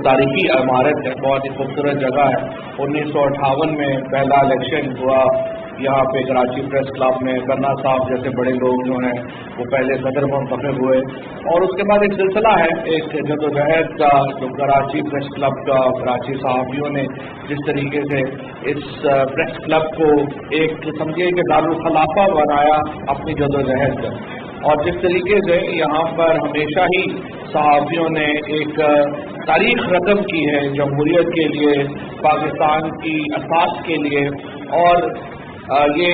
تاریخی عمارت ہے، بہت ہی خوبصورت جگہ ہے۔ 1958 میں پہلا الیکشن ہوا یہاں پہ کراچی پریس کلب میں، کرنا صاحب جیسے بڑے لوگ جو ہیں وہ پہلے صدر منتخب ہوئے، اور اس کے بعد ایک سلسلہ ہے ایک جدوجہد کا جو کراچی پریس کلب کا کراچی صحافیوں نے جس طریقے سے اس پریس کلب کو ایک سمجھیے کہ دارالخلافہ بنایا اپنی جدوجہد کا، اور جس طریقے سے یہاں پر ہمیشہ ہی صحافیوں نے ایک تاریخ رقم کی ہے جمہوریت کے لیے، پاکستان کی اساس کے لیے، اور یہ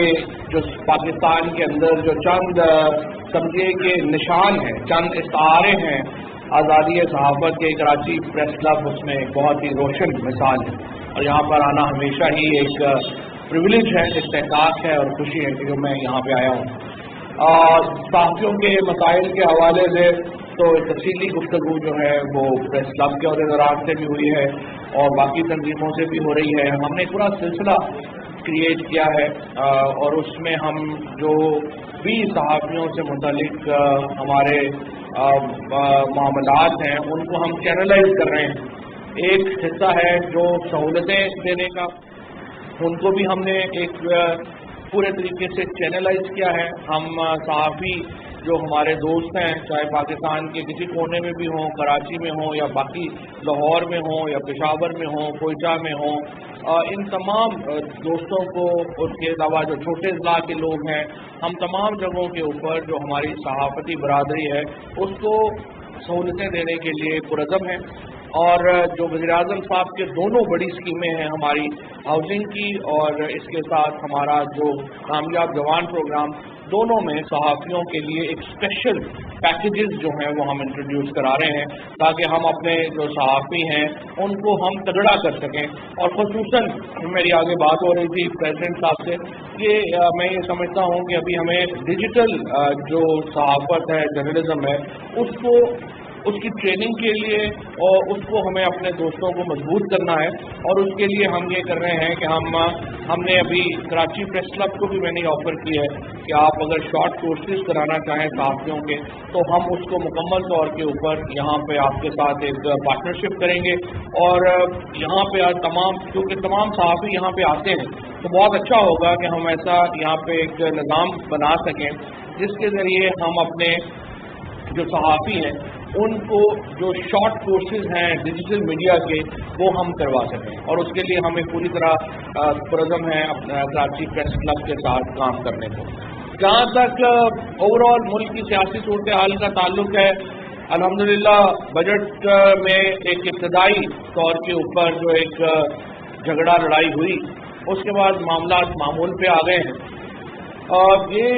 جو پاکستان کے اندر جو چند سمجھیے کہ نشان ہیں، چند استعارے ہیں آزادی صحافت کے، کراچی پریس کلب اس میں ایک بہت ہی روشن مثال ہے، اور یہاں پر آنا ہمیشہ ہی ایک پریویلیج ہے، استحقاق ہے اور خوشی ہے کہ جو میں یہاں پہ آیا ہوں۔ صحافیوں کے مسائل کے حوالے سے تو تفصیلی گفتگو جو ہے وہ پریس کلب کے عہدیداران سے بھی ہوئی ہے اور باقی تنظیموں سے بھی ہو رہی ہے۔ ہم نے پورا سلسلہ کریٹ کیا ہے اور اس میں ہم جو بھی صحافیوں سے متعلق ہمارے معاملات ہیں ان کو ہم چینلائز کر رہے ہیں۔ ایک حصہ ہے جو سہولتیں دینے کا، ان کو بھی ہم نے ایک پورے طریقے سے چینلائز کیا ہے۔ ہم صحافی جو ہمارے دوست ہیں، چاہے پاکستان کے کسی کونے میں بھی ہوں، کراچی میں ہوں یا باقی لاہور میں ہوں یا پشاور میں ہوں، کوئٹہ میں ہوں، ان تمام دوستوں کو، اس کے علاوہ جو چھوٹے اضلاع کے لوگ ہیں، ہم تمام جگہوں کے اوپر جو ہماری صحافتی برادری ہے اس کو سہولتیں دینے کے لیے پرعزم ہیں۔ اور جو وزیر اعظم صاحب کے دونوں بڑی اسکیمیں ہیں ہماری ہاؤسنگ کی اور اس کے ساتھ ہمارا جو کامیاب جوان پروگرام، دونوں میں صحافیوں کے لیے ایک اسپیشل پیکیجز جو ہیں وہ ہم انٹروڈیوس کرا رہے ہیں تاکہ ہم اپنے جو صحافی ہیں ان کو ہم تگڑا کر سکیں۔ اور خصوصاً میری آگے بات ہو رہی تھی پریزیڈنٹ صاحب سے، میں یہ سمجھتا ہوں کہ ابھی ہمیں ڈیجیٹل جو صحافت ہے، جرنلزم ہے، اس کی ٹریننگ کے لیے اور اس کو ہمیں اپنے دوستوں کو مضبوط کرنا ہے، اور اس کے لیے ہم یہ کر رہے ہیں کہ ہم نے ابھی کراچی پریس کلب کو بھی میں نے آفر کی ہے کہ آپ اگر شارٹ کورسز کرانا چاہیں صحافیوں کے تو ہم اس کو مکمل طور کے اوپر یہاں پہ آپ کے ساتھ ایک پارٹنرشپ کریں گے، اور یہاں پہ کیونکہ تمام صحافی یہاں پہ آتے ہیں تو بہت اچھا ہوگا کہ ہم ایسا یہاں پہ ایک نظام بنا سکیں جس کے ذریعے ہم اپنے جو صحافی ہیں ان کو جو شارٹ کورسز ہیں ڈیجیٹل میڈیا کے وہ ہم کروا سکیں، اور اس کے لیے ہمیں پوری طرح پرعزم ہے کراچی پریس کلب کے ساتھ کام کرنے کو۔ جہاں تک اوور آل ملک کی سیاسی صورتحال کا تعلق ہے، الحمدللہ بجٹ میں ایک ابتدائی طور کے اوپر جو ایک جھگڑا لڑائی ہوئی، اس کے بعد معاملات معمول پہ آ گئے ہیں، اور یہ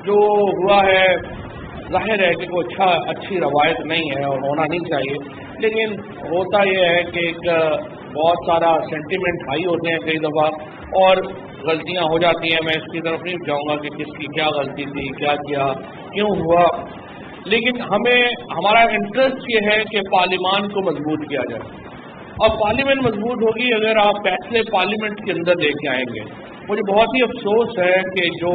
جو ہوا ہے ظاہر ہے کہ وہ اچھی روایت نہیں ہے اور ہونا نہیں چاہیے، لیکن ہوتا یہ ہے کہ ایک بہت سارا سینٹیمنٹ ہائی ہوتے ہیں کئی دفعہ اور غلطیاں ہو جاتی ہیں۔ میں اس کی طرف نہیں جاؤں گا کہ کس کی کیا غلطی تھی، کیا کیا، کیوں ہوا، لیکن ہمارا انٹرسٹ یہ ہے کہ پارلیمان کو مضبوط کیا جائے، اور پارلیمنٹ مضبوط ہوگی اگر آپ فیصلے پارلیمنٹ کے اندر لے کے آئیں گے۔ مجھے بہت ہی افسوس ہے کہ جو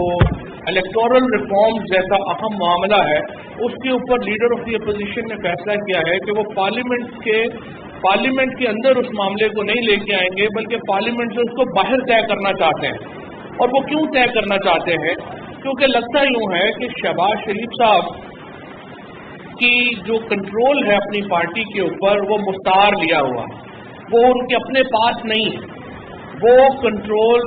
الیکٹورل ریفارم جیسا اہم معاملہ ہے اس کے اوپر لیڈر آف دی اپوزیشن نے فیصلہ کیا ہے کہ وہ پارلیمنٹ کے اندر اس معاملے کو نہیں لے کے آئیں گے بلکہ پارلیمنٹ سے اس کو باہر طے کرنا چاہتے ہیں۔ اور وہ کیوں طے کرنا چاہتے ہیں؟ کیونکہ لگتا یوں ہے کہ شہباز شریف صاحب کی جو کنٹرول ہے اپنی پارٹی کے اوپر وہ مستعار لیا ہوا، وہ ان کے اپنے پاس نہیں ہے، وہ کنٹرول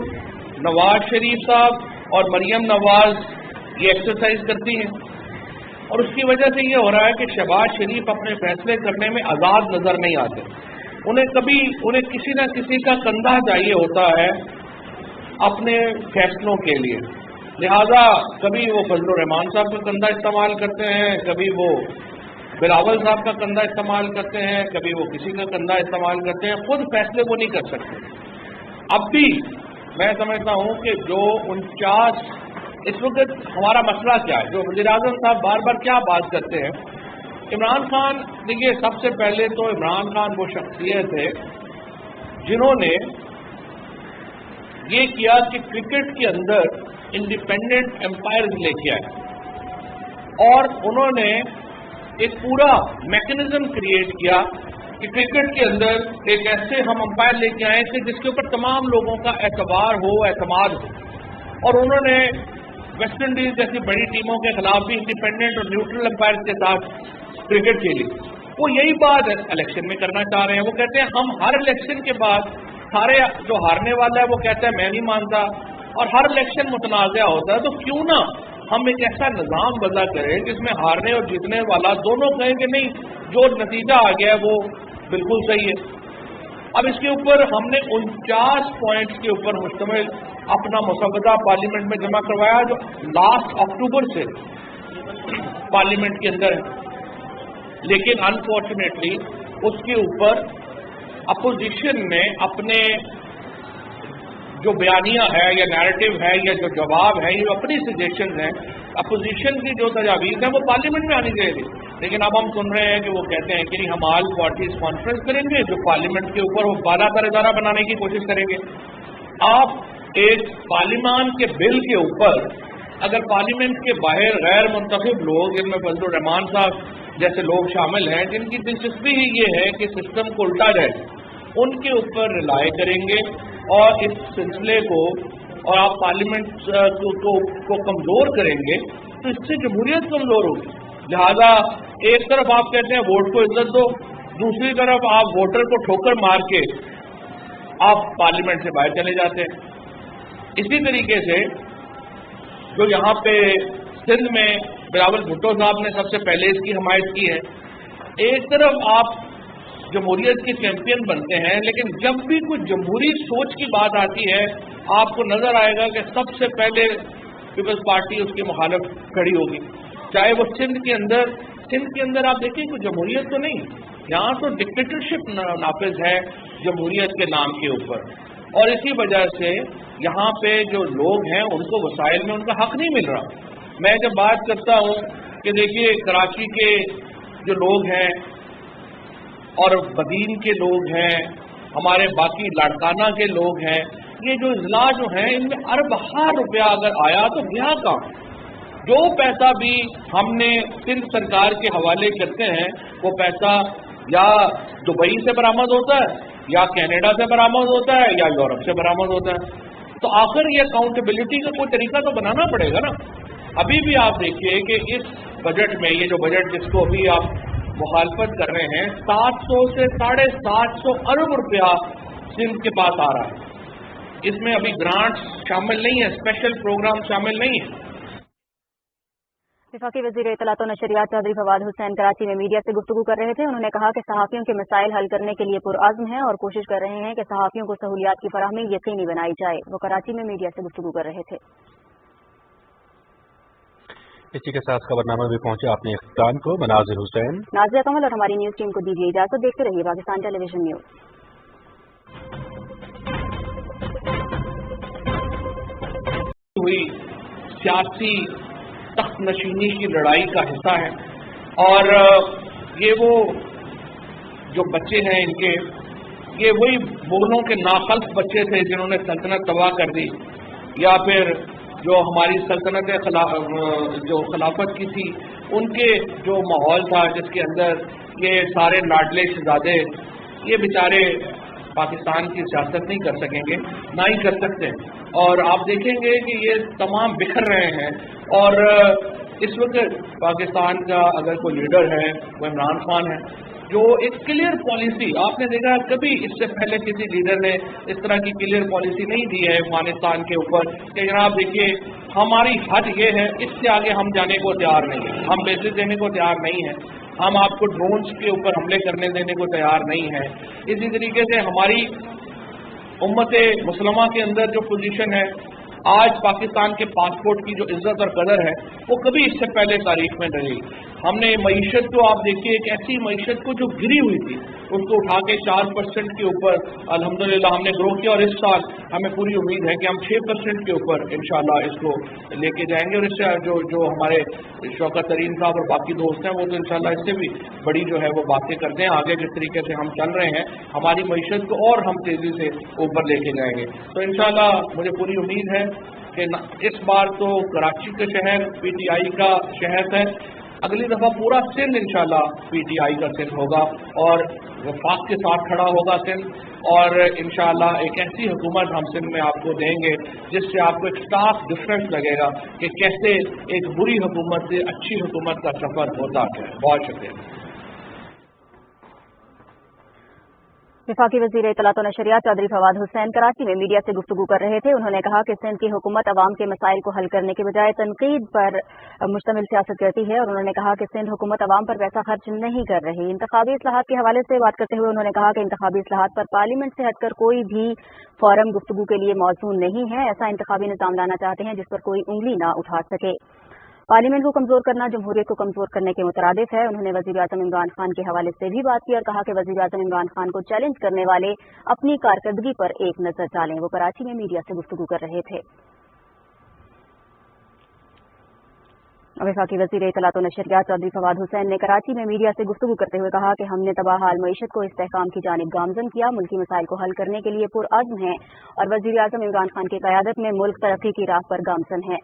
نواز شریف صاحب اور مریم نواز یہ ایکسرسائز کرتی ہیں، اور اس کی وجہ سے یہ ہو رہا ہے کہ شہباز شریف اپنے فیصلے کرنے میں آزاد نظر نہیں آتے، انہیں کسی نہ کسی کا کندھا چاہیے ہوتا ہے اپنے فیصلوں کے لیے، لہذا کبھی وہ فضل الرحمان صاحب کا کندھا استعمال کرتے ہیں، کبھی وہ بلاول صاحب کا کندھا استعمال کرتے ہیں، کبھی وہ کسی کا کندھا استعمال کرتے ہیں، خود فیصلے وہ نہیں کر سکتے۔ اب بھی میں سمجھتا ہوں کہ جو 49 اس وقت ہمارا مسئلہ کیا ہے، جو وزیر اعظم صاحب بار بار کیا بات کرتے ہیں، عمران خان، دیکھیے سب سے پہلے تو عمران خان وہ شخصیت ہے جنہوں نے یہ کیا کہ کرکٹ کے اندر انڈیپینڈنٹ امپائرز لے کے آئے، اور انہوں نے ایک پورا میکنزم کریٹ کیا کہ کرکٹ کے اندر ایک ایسے ہم امپائر لے کے آئے تھے جس کے اوپر تمام لوگوں کا اعتبار ہو، اعتماد ہو، اور انہوں نے ویسٹ انڈیز جیسی بڑی ٹیموں کے خلاف بھی انڈیپینڈنٹ اور نیوٹرل امپائر کے ساتھ کرکٹ کھیلی. وہ یہی بات الیکشن میں کرنا چاہ رہے ہیں. وہ کہتے ہیں ہم ہر الیکشن کے بعد سارے جو ہارنے والا ہے وہ کہتا ہے میں نہیں مانتا، اور ہر الیکشن متنازع ہوتا ہے. تو کیوں نہ ہم ایک ایسا نظام وضع کریں جس میں ہارنے اور جیتنے والا دونوں کہیں کہ نہیں جو نتیجہ آ گیا ہے وہ بالکل صحیح ہے. اب اس کے اوپر ہم نے 49 پوائنٹس کے اوپر مشتمل اپنا مسودہ پارلیمنٹ میں جمع کروایا جو لاسٹ اکتوبر سے پارلیمنٹ کے اندر ہے. لیکن انفارچونیٹلی اس کے اوپر اپوزیشن نے اپنے جو بیانیہ ہے یا نیریٹو ہے یا جو جواب ہے یہ اپنی سجیشنز ہیں، اپوزیشن کی جو تجاویز ہیں وہ پارلیمنٹ میں آنی چاہیے تھی. لیکن اب ہم سن رہے ہیں کہ وہ کہتے ہیں کہ ہم آل پارٹیز کانفرنس کریں گے جو پارلیمنٹ کے اوپر وہ بالا تر ادارہ بنانے کی کوشش کریں گے. آپ ایک پارلیمان کے بل کے اوپر اگر پارلیمنٹ کے باہر غیر منتخب لوگ جن میں فضل الرحمان صاحب جیسے لوگ شامل ہیں جن کی دلچسپی ہی یہ ہے کہ سسٹم کو الٹا جائے، ان کے اوپر رلائے کریں گے اور اس سلسلے کو اور آپ پارلیمنٹ کو کمزور کریں گے تو اس سے جمہوریت کمزور ہوگی. لہذا ایک طرف آپ کہتے ہیں ووٹ کو عزت دو، دوسری طرف آپ ووٹر کو ٹھوکر مار کے آپ پارلیمنٹ سے باہر چلے جاتے ہیں. اسی طریقے سے جو یہاں پہ سندھ میں بلاول بھٹو صاحب نے سب سے پہلے اس کی حمایت کی ہے. ایک طرف آپ جمہوریت کے چیمپئن بنتے ہیں لیکن جب بھی کوئی جمہوری سوچ کی بات آتی ہے آپ کو نظر آئے گا کہ سب سے پہلے پیپلز پارٹی اس کی مخالف کھڑی ہوگی. چاہے وہ سندھ کے اندر آپ دیکھیں کوئی جمہوریت تو نہیں، یہاں تو ڈکٹیٹرشپ نافذ ہے جمہوریت کے نام کے اوپر. اور اسی وجہ سے یہاں پہ جو لوگ ہیں ان کو وسائل میں ان کا حق نہیں مل رہا. میں جب بات کرتا ہوں کہ دیکھیے کراچی کے جو لوگ ہیں اور بدین کے لوگ ہیں، ہمارے باقی لاڑکانہ کے لوگ ہیں، یہ جو اضلاع جو ہیں ان میں اربہ روپیہ اگر آیا تو گیا کہاں؟ جو پیسہ بھی ہم نے سندھ سرکار کے حوالے کرتے ہیں وہ پیسہ یا دبئی سے برآمد ہوتا ہے یا کینیڈا سے برآمد ہوتا ہے یا یورپ سے برآمد ہوتا ہے. تو آخر یہ اکاؤنٹیبلٹی کا کوئی طریقہ تو بنانا پڑے گا نا. ابھی بھی آپ دیکھیے کہ اس بجٹ میں یہ جو بجٹ جس کو ابھی آپ مخالفت کر رہے ہیں 700 سے 750 ارب روپیہ سندھ کے پاس آ رہا ہے. اس میں ابھی گرانٹس شامل نہیں ہیں، اسپیشل پروگرام شامل نہیں ہیں. وفاقی وزیر اطلاعات و نشریات چودھری فواد حسین کراچی میں میڈیا سے گفتگو کر رہے تھے. انہوں نے کہا کہ صحافیوں کے مسائل حل کرنے کے لیے پرعزم ہیں اور کوشش کر رہے ہیں کہ صحافیوں کو سہولیات کی فراہمی یقینی بنائی جائے. وہ کراچی میں میڈیا سے گفتگو کر رہے تھے. اسی کے ساتھ خبرنامہ بھی پہنچا اپنے اختتام کو. مناظر حسین، نازیہ کمل اور ہماری نیوز ٹیم کو دیجیے اجازت. دیکھتے رہیے پاکستان ٹیلی ویژن نیوز. ہوئی سیاسی تخت نشینی کی لڑائی کا حصہ ہے اور یہ وہ جو بچے ہیں ان کے یہ وہی مغلوں کے ناخلف بچے تھے جنہوں نے سلطنت تباہ کر دی، یا پھر جو ہماری سلطنت جو خلافت کی تھی ان کے جو ماحول تھا جس کے اندر یہ سارے لاڈلے شہزادے یہ بیچارے پاکستان کی سیاست نہیں کر سکیں گے، نہ ہی کر سکتے. اور آپ دیکھیں گے کہ یہ تمام بکھر رہے ہیں. اور اس وقت پاکستان کا اگر کوئی لیڈر ہے وہ عمران خان ہے جو ایک کلیئر پالیسی، آپ نے دیکھا کبھی اس سے پہلے کسی لیڈر نے اس طرح کی کلیئر پالیسی نہیں دی ہے افغانستان کے اوپر کہ جناب دیکھیے ہماری حد یہ ہے، اس سے آگے ہم جانے کو تیار نہیں ہیں، ہم بیسز دینے کو تیار نہیں ہیں، ہم آپ کو ڈرونز کے اوپر حملے کرنے دینے کو تیار نہیں ہیں. اسی طریقے سے ہماری امت مسلمہ کے اندر جو پوزیشن ہے آج پاکستان کے پاسپورٹ کی جو عزت اور قدر ہے وہ کبھی اس سے پہلے تاریخ میں نہیں. ہم نے معیشت کو آپ دیکھیے ایک ایسی معیشت کو جو گری ہوئی تھی اس کو اٹھا کے 4% کے اوپر الحمدللہ ہم نے گرو کیا اور اس سال ہمیں پوری امید ہے کہ ہم 6% کے اوپر انشاءاللہ اس کو لے کے جائیں گے. اور اس سے جو ہمارے شوکت ترین صاحب اور باقی دوست ہیں وہ تو انشاءاللہ اس سے بھی بڑی جو ہے وہ باتیں کرتے ہیں. آگے جس طریقے سے ہم چل رہے ہیں ہماری معیشت کو اور ہم تیزی سے اوپر لے کے جائیں گے. تو انشاءاللہ مجھے پوری امید ہے کہ اس بار تو کراچی کا شہر پی ٹی آئی کا شہر ہے अगली दफ़ा पूरा सिंध इंशाल्लाह PTI का सिंध होगा और वफाक के साथ खड़ा होगा सिंध, और इंशाल्लाह एक ऐसी हुकूमत हम सिंध में आपको देंगे जिससे आपको एक स्टाफ डिफरेंस लगेगा कि कैसे एक बुरी हुकूमत से अच्छी हुकूमत का सफ़र होता है। बहुत शुक्रिया। वफाकी वज़ीर इत्तलात व नशरियात चौधरी फवाद हुसैन कराची में मीडिया से गुफ्तगू कर रहे थे। उन्होंने कहा कि सिंध की हुकूमत अवाम के मसाइल को हल करने के बजाय तनकीद पर मुश्तमिल सियासत करती है, और उन्होंने कहा कि सिंध हुकूमत अवाम पर पैसा खर्च नहीं कर रही। इंतखाबी इस्लाहात के हवाले से बात करते हुए उन्होंने कहा कि इंतखाबी इस्लाहात पर पार्लियामेंट से हटकर कोई भी फोरम गुफ्तगू के लिए मौजूद नहीं है। ऐसा इंतखाबी निज़ाम लाना चाहते हैं जिस पर कोई उंगली न उठा सके। पार्लियामेंट को कमजोर करना जमहूरियत को कमजोर करने के मुतरादिफ है। उन्होंने वज़ीर आज़म इमरान खान के हवाले से भी बात की और कहा कि वज़ीर आज़म इमरान खान को चैलेंज करने वाले अपनी कारकर्दगी पर एक नजर डालें। वो कराची में मीडिया से गुफ्तगू कर रहे थे। वफाकी वज़ीर इत्तलात व नशरियात चौधरी फवाद हुसैन ने कराची में मीडिया से गुफ्तगू करते हुए कहा कि हमने तबाहाल मईशत को इस्तेहकाम की जानिब गामजन किया, मुल्की मसाइल को हल करने के लिए पुरअज़्म हैं और वज़ीर आज़म इमरान खान की क़यादत में मुल्क तरक्की की राह पर गामजन है।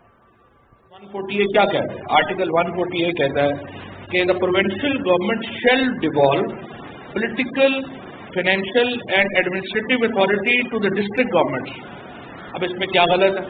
148 क्या कहता है? आर्टिकल 148 कहता है कि the provincial government shall devolve political, financial and administrative authority to the district government. अब इसमें क्या गलत है?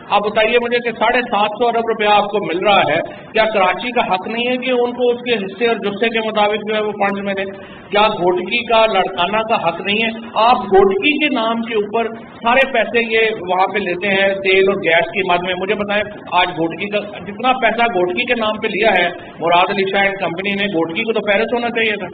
आप बताइए मुझे कि 750 अरब रुपया आपको मिल रहा है, क्या कराची का हक नहीं है कि उनको उसके हिस्से और जुस्से के मुताबिक जो है वो फंड में दें? क्या घोटकी का, लड़काना का हक नहीं है? आप घोटकी के नाम के ऊपर सारे पैसे ये वहां पे लेते हैं तेल और गैस की मद में। मुझे बताएं, आज घोटकी का जितना पैसा घोटकी के नाम पे लिया है मुराद अली शाह एंड कंपनी ने, घोटकी को तो पैरिस होना चाहिए था।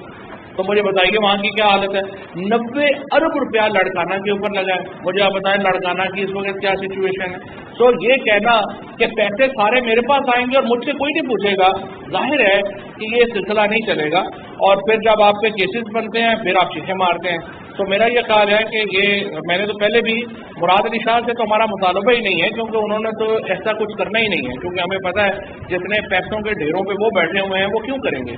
तो मुझे बताइए वहां की क्या हालत है? 90 अरब रुपया लड़काना के ऊपर लगा है। मुझे आप बताएं लड़काना की इस वक्त क्या सिचुएशन है? तो ये कहना कि पैसे सारे मेरे पास आएंगे और मुझसे कोई नहीं पूछेगा, जाहिर है कि ये सिलसिला नहीं चलेगा। और फिर जब आप पे केसेस बनते हैं फिर आप चीखें मारते हैं। तो मेरा ये ख्याल है कि ये मैंने तो पहले भी मुराद अली शाह से तो हमारा मुतालबा ही नहीं है, क्योंकि उन्होंने तो ऐसा कुछ करना ही नहीं है, क्योंकि हमें पता है जितने पैसों के ढेरों पे वो बैठे हुए हैं वो क्यों करेंगे।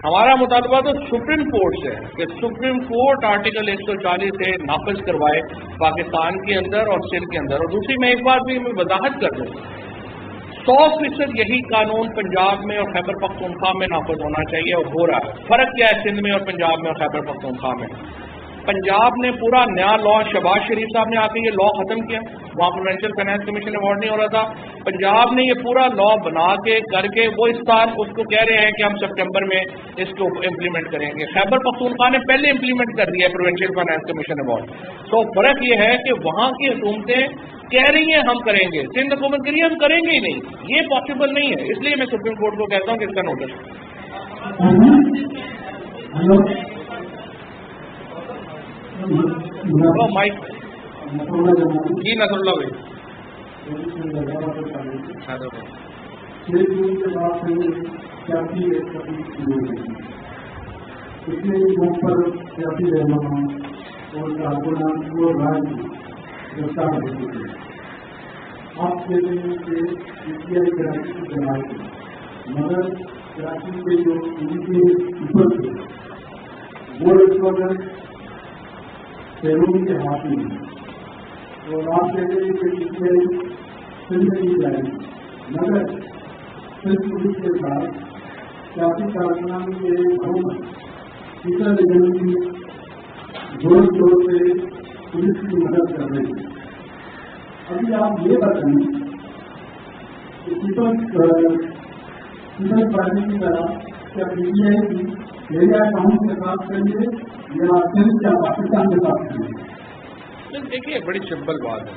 हमारा मुतालबा तो सुप्रीम कोर्ट से है कि सुप्रीम कोर्ट आर्टिकल 140 से नाफिज करवाए पाकिस्तान के अंदर और सिंध के अंदर। और दूसरी मैं एक बात भी वजाहत कर दूँ, 100% यही कानून पंजाब में और खैबर पख्तूनख्वा में नाफिज होना चाहिए और हो रहा है। फर्क क्या है सिंध में और पंजाब में और खैबर पख्तूनख्वा में? पंजाब ने पूरा नया लॉ, शहबाज शरीफ साहब ने आके ये लॉ खत्म किया, वहाँ प्रोविंशियल फाइनेंस कमीशन अवार्ड नहीं हो रहा था। पंजाब ने ये पूरा लॉ बना के करके वो इस साल उसको कह रहे हैं कि हम सितंबर में इसको इम्प्लीमेंट करेंगे। खैबर पख्तूनख्वा ने पहले इम्प्लीमेंट कर दिया प्रोविंशियल फाइनेंस कमीशन अवार्ड। तो फर्क ये है कि वहाँ की हुकूमतें कह रही हैं हम करेंगे, सिंध हुकूमत कह रही है हम करेंगे ही नहीं, ये पॉसिबल नहीं है। इसलिए मैं सुप्रीम कोर्ट को कहता हूँ कि इसका नोटिस माइक जी नसरुल्लाह भाई मगर कराची के जो ऊपर थे वो इस वक्त शहरों के हाथ में है और आप कहते हैं कि इसमें सिंध की जाएगी, मगर सिंध पुलिस के साथ सियासी कारखाना के घरों में टीचर एजेंसी जोर जोर से पुलिस की मदद कर रही है। अभी आप ये बताएं कि पीपल्स पार्टी की तरह क्या PTI की एरिया अकाउंट के साथ करिए या सिंध या पाकिस्तान के साथ करिए? देखिए बड़ी सिंपल बात है,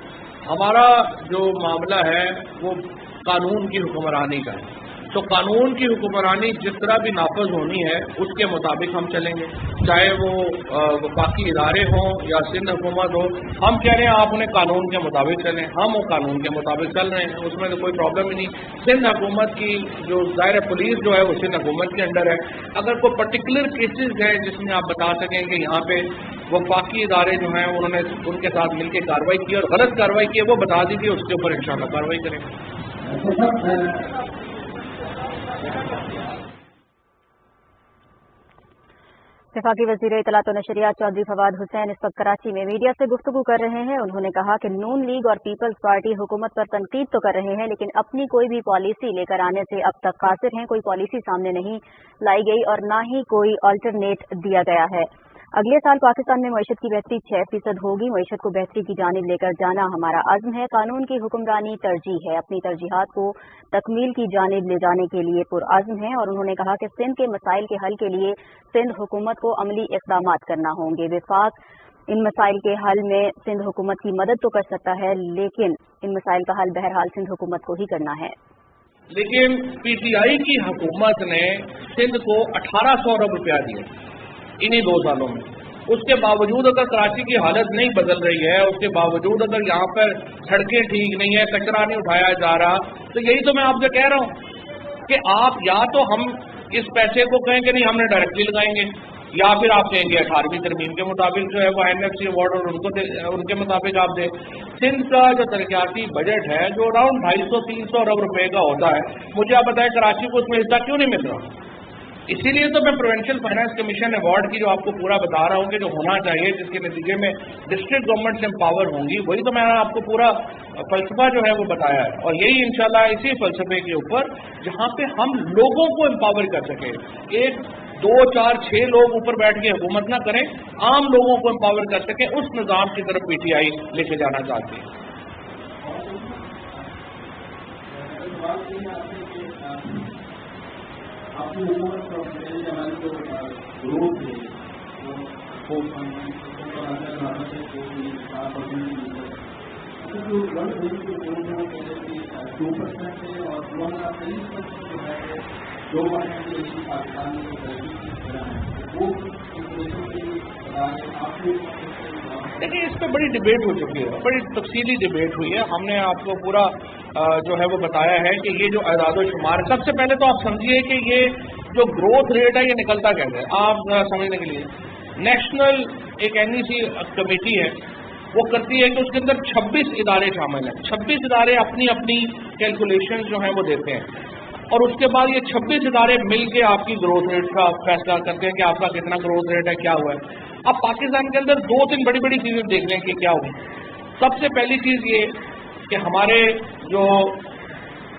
हमारा जो मामला है वो कानून की हुक्मरानी का है। तो कानून की हुक्मरानी जिस तरह भी नाफज होनी है उसके मुताबिक हम चलेंगे, चाहे वो वफाकी इदारे हों या सिंध हुकूमत हो। हम कह रहे हैं आप उन्हें कानून के मुताबिक चलें, हम वो कानून के मुताबिक चल रहे हैं, उसमें तो कोई प्रॉब्लम ही नहीं। सिंध हुकूमत की जो ज़ाहिर पुलिस जो है वो सिंध हुकूमत के अंडर है। अगर कोई पर्टिकुलर केसेस है जिसमें आप बता सकें कि यहाँ पे वफाकी इदारे जो हैं उन्होंने उनके साथ मिलकर कार्रवाई की और गलत कार्रवाई की है, वो बता दीजिए, उसके ऊपर इंशाल्लाह कार्रवाई करेंगे। वफाकी वज़ीर इत्तलात व नशरियात चौधरी फवाद हुसैन इस वक्त कराची में मीडिया से गुफ्तगू कर रहे हैं। उन्होंने कहा कि नून लीग और पीपल्स पार्टी हुकूमत पर तनकीद तो कर रहे हैं, लेकिन अपनी कोई भी पॉलिसी लेकर आने से अब तक कासिर हैं। कोई पॉलिसी सामने नहीं लाई गई और न ही कोई अल्टरनेट दिया गया है। अगले साल पाकिस्तान में मईशत की बेहतरी 6% होगी। मईशत को बेहतरी की जानिब लेकर जाना हमारा अज़्म है। कानून की हुक्मरानी तरजीह है। अपनी तरजीहात को तकमील की जानिब ले जाने के लिए पुरअज़्म है। और उन्होंने कहा कि सिंध के मसाइल के हल के लिए सिंध हुकूमत को अमली इक़दामात करना होंगे। वफाक इन मसाइल के हल में सिंध हुकूमत की मदद तो कर सकता है, लेकिन इन मसाइल का हल बहरहाल सिंध हुकूमत को ही करना है। लेकिन पीटीआई की हुकूमत ने सिंध को 1800 अरब रुपया दिया इन्हीं 2 सालों में। उसके बावजूद अगर कराची की हालत नहीं बदल रही है, उसके बावजूद अगर यहाँ पर सड़कें ठीक नहीं है, कचरा नहीं उठाया जा रहा, तो यही तो मैं आपसे कह रहा हूँ कि आप या तो हम इस पैसे को कहें कि नहीं हमने डायरेक्टली लगाएंगे, या फिर आप कहेंगे 18वीं तरमीम के मुताबिक जो है वो एनएफसी अवार्ड और उनके मुताबिक आप दें। सिंध का जो तरक्याती बजट है जो अराउंड 250-300 अरब रुपए का होता है, मुझे आप बताएं कराची को उसमें हिस्सा क्यों नहीं मिल रहा? इसीलिए तो मैं प्रोविंशियल फाइनेंस कमीशन अवार्ड की जो आपको पूरा बता रहा हूँ कि जो होना चाहिए, जिसके नतीजे में डिस्ट्रिक्ट गवर्नमेंट एम्पावर होंगी, वही तो मैंने आपको पूरा फलसफा जो है वो बताया है। और यही इंशाल्लाह इसी फलसफे के ऊपर जहाँ पे हम लोगों को एम्पावर कर सके, 1, 2, 4, 6 लोग ऊपर बैठ के हुकूमत ना करें, आम लोगों को एम्पावर कर सके, उस निज़ाम की तरफ पीटीआई लेके जाना चाहती है। आपकी हुकूमत का हमारी जो ग्रोथ है वो जो 2% है और 2023 जो है 2% पाकिस्तान में वो देखिए इस पर बड़ी डिबेट हो चुकी है, बड़ी तफसीली डिबेट हुई है। हमने आपको पूरा जो है वो बताया है कि ये जो आदाद शुमार, सबसे पहले तो आप समझिए कि ये जो ग्रोथ रेट है ये निकलता कैसे है। आप समझने के लिए नेशनल एक एनईसी कमेटी है, वो करती है कि उसके अंदर 26 इदारे शामिल हैं। 26 इदारे अपनी अपनी कैलकुलेशन जो है वो देते हैं और उसके बाद ये 26 इदारे मिलके आपकी ग्रोथ रेट का फैसला करते हैं कि आपका कितना ग्रोथ रेट है, क्या हुआ है। अब पाकिस्तान के अंदर 2-3 बड़ी बड़ी चीजें देख लें कि क्या हुई। सबसे पहली चीज ये कि हमारे जो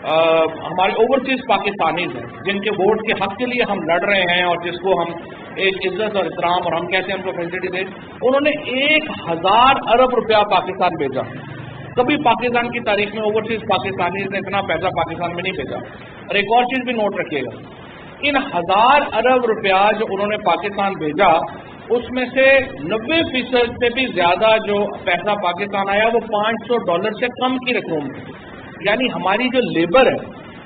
हमारे ओवरसीज पाकिस्तानीज हैं, जिनके वोट के हक के लिए हम लड़ रहे हैं और जिसको हम एक इज्जत और इतराम और हम कहते हैं उनको फैसिलिटी दे, उन्होंने 1000 अरब रुपया पाकिस्तान भेजा। कभी पाकिस्तान की तारीख में ओवरसीज पाकिस्तानीज ने इतना पैसा पाकिस्तान में नहीं भेजा। और एक और चीज भी नोट रखिएगा, इन 1000 अरब रुपया जो उन्होंने पाकिस्तान भेजा, उसमें से 90% से भी ज्यादा जो पैसा पाकिस्तान आया वो $500 से कम की रकम थी। यानी हमारी जो लेबर है,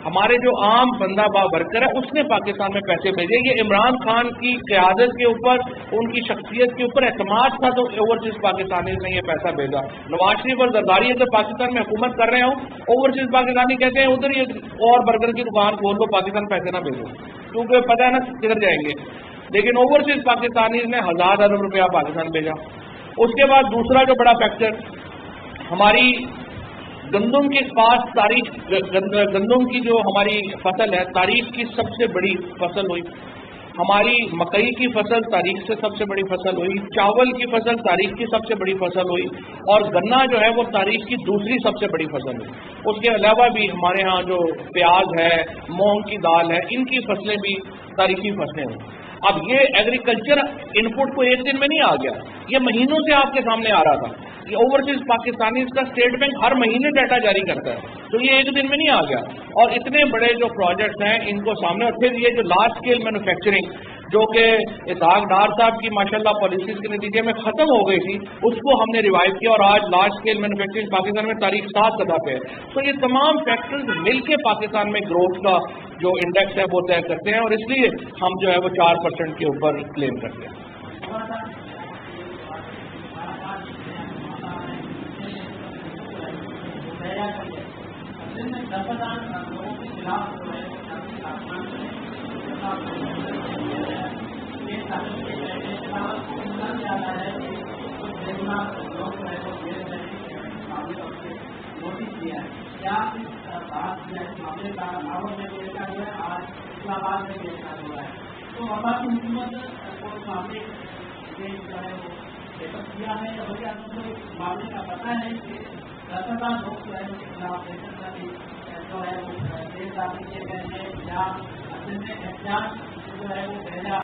हमारे जो आम बंदा वर्कर है, उसने पाकिस्तान में पैसे भेजे। ये इमरान खान की क़यादत के ऊपर, उनकी शख्सियत के ऊपर एतमाद था तो ओवरसीज पाकिस्तानी ने ये पैसा भेजा। नवाज शरीफ और जरदारी अगर पाकिस्तान में हुकूमत कर रहे हो, ओवरसीज पाकिस्तानी कहते हैं उधर ये और बर्गर की दुकान खोल दो, पाकिस्तान पैसे ना भेजो, क्योंकि पता है ना किधर जाएंगे। लेकिन ओवरसीज पाकिस्तानी ने 1000 अरब रुपया पाकिस्तान भेजा। उसके बाद दूसरा जो बड़ा फैक्टर, हमारी गंदम के पास तारीख, गंदम की जो हमारी फसल है तारीख की सबसे बड़ी फसल हुई। हमारी मकई की फसल तारीख से सबसे बड़ी फसल हुई। चावल की फसल तारीख की सबसे बड़ी फसल हुई। और गन्ना जो है वो तारीख की दूसरी सबसे बड़ी फसल हुई। उसके अलावा भी हमारे यहाँ जो प्याज है, मूंग की दाल है, इनकी फसलें भी तारीखी फसलें हुई। अब ये एग्रीकल्चर इनपुट को एक दिन में नहीं आ गया, ये महीनों से आपके सामने आ रहा था। ये ओवरसीज पाकिस्तानी का स्टेट बैंक हर महीने डाटा जारी करता है, तो ये एक दिन में नहीं आ गया। और इतने बड़े जो प्रोजेक्ट्स हैं इनको सामने, और फिर ये जो लार्ज स्केल मैन्युफैक्चरिंग जो कि इसहाक डार साहब की माशाल्लाह पॉलिसीज के नतीजे में खत्म हो गई थी, उसको हमने रिवाइव किया और आज लार्ज स्केल मैन्युफैक्चरिंग पाकिस्तान में तारीख 7 सदा पे है। तो ये तमाम फैक्टर्स मिलके पाकिस्तान में ग्रोथ का जो इंडेक्स है वो तय करते हैं और इसलिए हम जो है वो 4% के ऊपर क्लेम करते हैं। तो معاملے جو ہے وہ پیپر کیا ہے یا وجہ معاملے کا پتہ ہے کہ 10,000 لوگ جو ہے ان کے خلاف جو ہے وہ کیس داخل کیے گئے ہیں یا اصل میں احتجاج جو ہے وہ پہلا